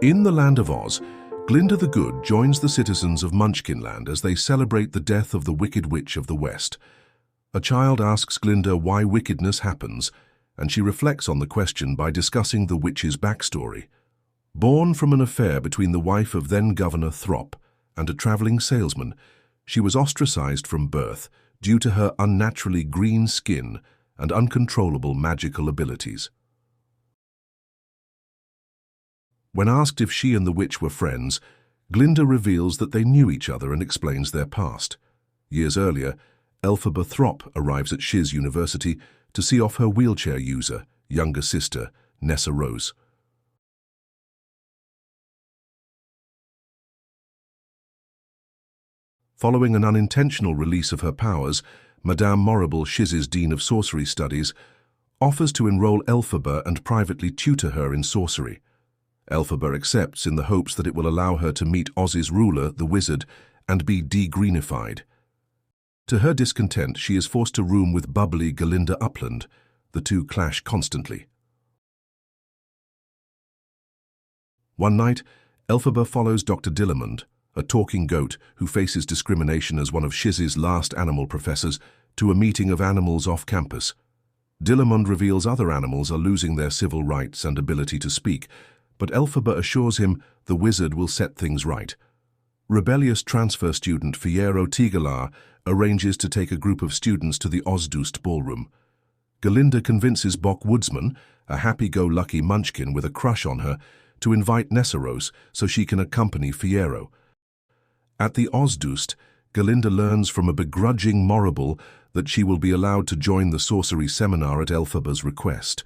In the land of Oz, Glinda the Good joins the citizens of Munchkinland as they celebrate the death of the Wicked Witch of the West. A child asks Glinda why wickedness happens, and she reflects on the question by discussing the witch's backstory. Born from an affair between the wife of then-Governor Throp and a traveling salesman, she was ostracized from birth due to her unnaturally green skin and uncontrollable magical abilities. When asked if she and the witch were friends, Glinda reveals that they knew each other and explains their past. Years earlier, Elphaba Throp arrives at Shiz University to see off her wheelchair user, younger sister, Nessa Rose. Following an unintentional release of her powers, Madame Morrible, Shiz's Dean of Sorcery Studies, offers to enroll Elphaba and privately tutor her in sorcery. Elphaba accepts in the hopes that it will allow her to meet Oz's ruler, the wizard, and be de-greenified. To her discontent, she is forced to room with bubbly Glinda Upland. The two clash constantly. One night, Elphaba follows Dr. Dillamond, a talking goat who faces discrimination as one of Shiz's last animal professors, to a meeting of animals off campus. Dillamond reveals other animals are losing their civil rights and ability to speak, but Elphaba assures him the wizard will set things right. Rebellious transfer student Fiyero Tigalar arranges to take a group of students to the Ozdoost ballroom. Glinda convinces Bok Woodsman, a happy-go-lucky munchkin with a crush on her, to invite Nessaros so she can accompany Fiyero. At the Ozdoost, Glinda learns from a begrudging Morrible that she will be allowed to join the sorcery seminar at Elphaba's request.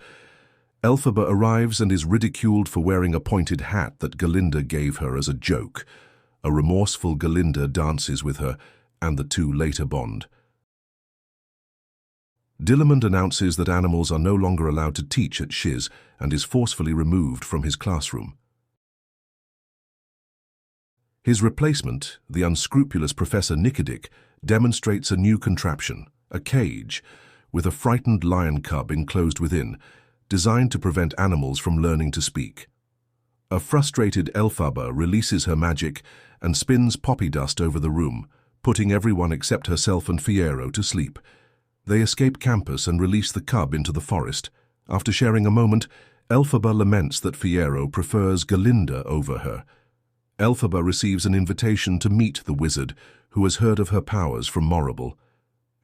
Elphaba arrives and is ridiculed for wearing a pointed hat that Glinda gave her as a joke. A remorseful Glinda dances with her, and the two later bond. Dillamond announces that animals are no longer allowed to teach at Shiz and is forcefully removed from his classroom. His replacement, the unscrupulous Professor Nicodic, demonstrates a new contraption, a cage, with a frightened lion cub enclosed within, designed to prevent animals from learning to speak. A frustrated Elphaba releases her magic and spins poppy dust over the room, putting everyone except herself and Fiyero to sleep. They escape campus and release the cub into the forest. After sharing a moment, Elphaba laments that Fiyero prefers Glinda over her. Elphaba receives an invitation to meet the wizard, who has heard of her powers from Morrible.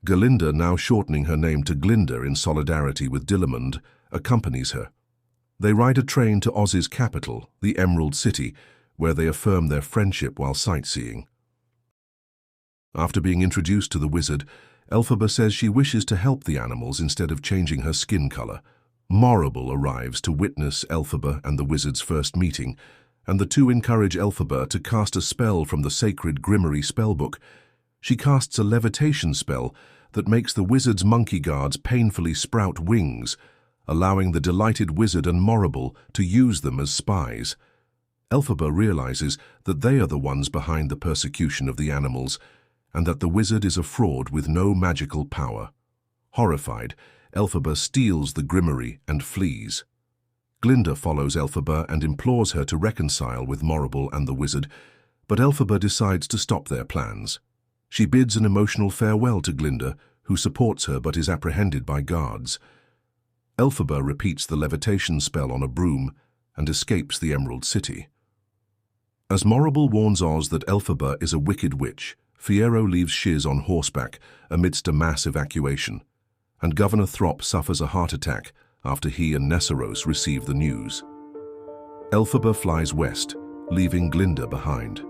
Glinda, now shortening her name to Glinda in solidarity with Dillamond, accompanies her. They ride a train to Oz's capital, the Emerald City, where they affirm their friendship while sightseeing. After being introduced to the wizard, Elphaba says she wishes to help the animals instead of changing her skin color. Morrible arrives to witness Elphaba and the wizard's first meeting, and the two encourage Elphaba to cast a spell from the sacred Grimoire spellbook. She casts a levitation spell that makes the wizard's monkey guards painfully sprout wings, allowing the delighted wizard and Morrible to use them as spies. Elphaba realizes that they are the ones behind the persecution of the animals, and that the wizard is a fraud with no magical power. Horrified, Elphaba steals the Grimoire and flees. Glinda follows Elphaba and implores her to reconcile with Morrible and the wizard, but Elphaba decides to stop their plans. She bids an emotional farewell to Glinda, who supports her but is apprehended by guards. Elphaba repeats the levitation spell on a broom and escapes the Emerald City. As Morrible warns Oz that Elphaba is a wicked witch, Fiyero leaves Shiz on horseback amidst a mass evacuation, and Governor Throp suffers a heart attack after he and Nessaros receive the news. Elphaba flies west, leaving Glinda behind.